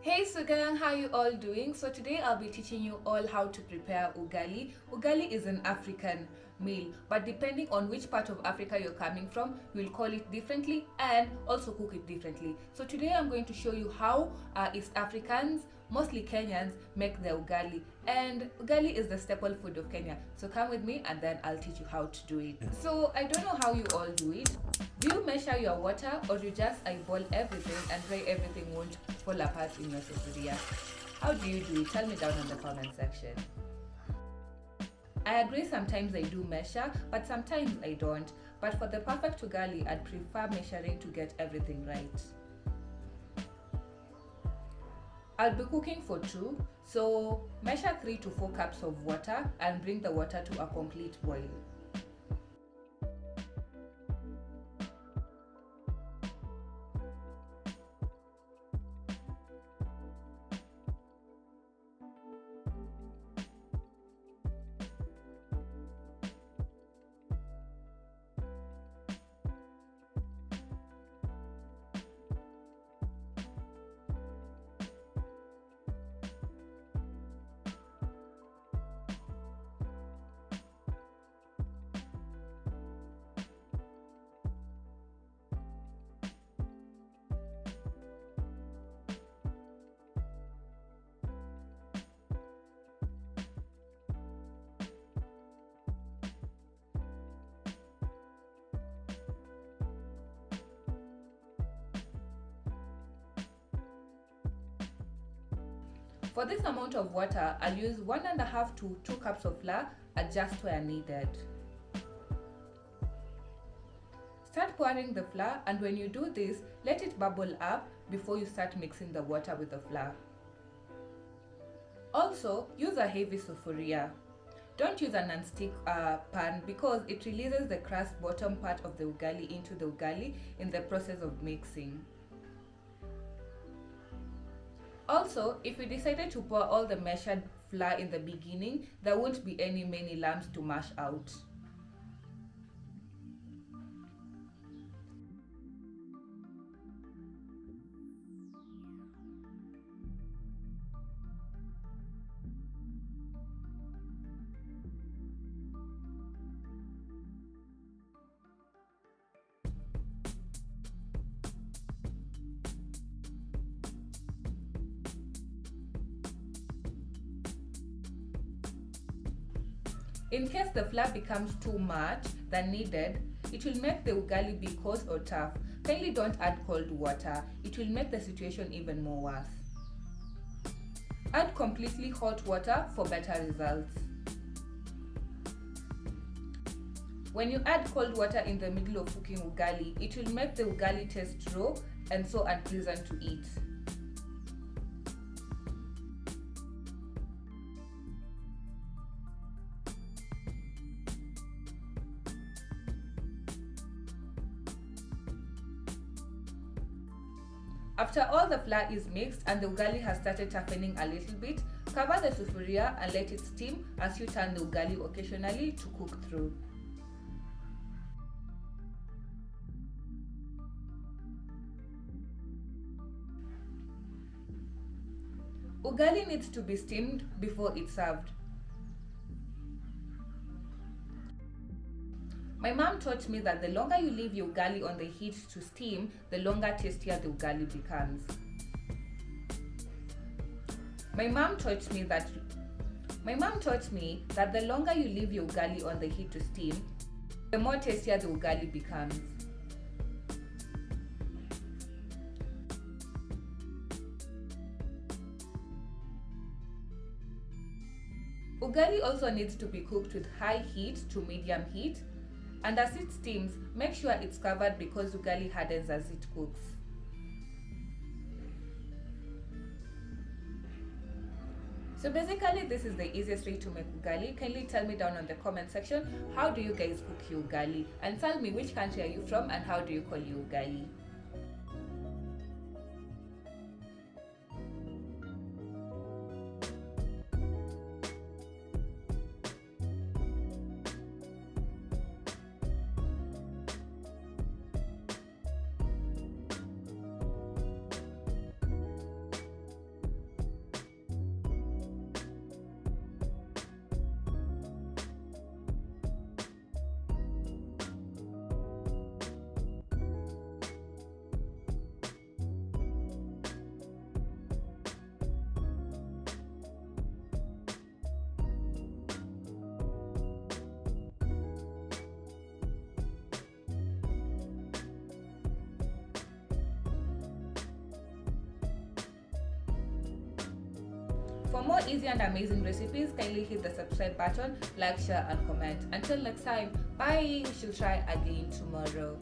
Hey Sugang, how you all doing? So today I'll be teaching you all how to prepare ugali. Ugali is an African meal, but depending on which part of Africa you're coming from, we'll call it differently and also cook it differently. So today I'm going to show you how East Africans, mostly Kenyans, make their ugali. And ugali is the staple food of Kenya. So come with me and then I'll teach you how to do it. So I don't know how you all do it. Do you measure your water or you just eyeball everything and pray everything won't fall apart in your sufuria? How do you do it? Tell me down in the comment section. I agree, sometimes I do measure, but sometimes I don't. But for the perfect ugali, I'd prefer measuring to get everything right. I'll be cooking for two, so measure 3 to 4 cups of water and bring the water to a complete boil. For this amount of water, I'll use 1.5 to 2 cups of flour, adjust where needed. Start pouring the flour, and when you do this, let it bubble up before you start mixing the water with the flour. Also, use a heavy sufuria. Don't use a non-stick pan because it releases the crust bottom part of the ugali into the ugali in the process of mixing. Also, if you decided to pour all the measured flour in the beginning, there won't be many lumps to mash out. In case the flour becomes too much than needed, it will make the ugali be coarse or tough. Kindly don't add cold water, it will make the situation even more worse. Add completely hot water for better results. When you add cold water in the middle of cooking ugali, it will make the ugali taste raw and so unpleasant to eat. After all the flour is mixed and the ugali has started toughening a little bit, cover the sufuria and let it steam as you turn the ugali occasionally to cook through. Ugali needs to be steamed before it's served. My mom taught me that the longer you leave your ugali on the heat to steam, the longer tastier the ugali becomes. My mom taught me that the longer you leave your ugali on the heat to steam, the more tastier the ugali becomes. Ugali also needs to be cooked with high heat to medium heat. And as it steams, make sure it's covered because ugali hardens as it cooks. So basically, this is the easiest way to make ugali. Kindly tell me down in the comment section, how do you guys cook your ugali? And tell me which country are you from and how do you call your ugali? For more easy and amazing recipes, kindly hit the subscribe button, like, share and comment. Until next time, bye. We shall try again tomorrow.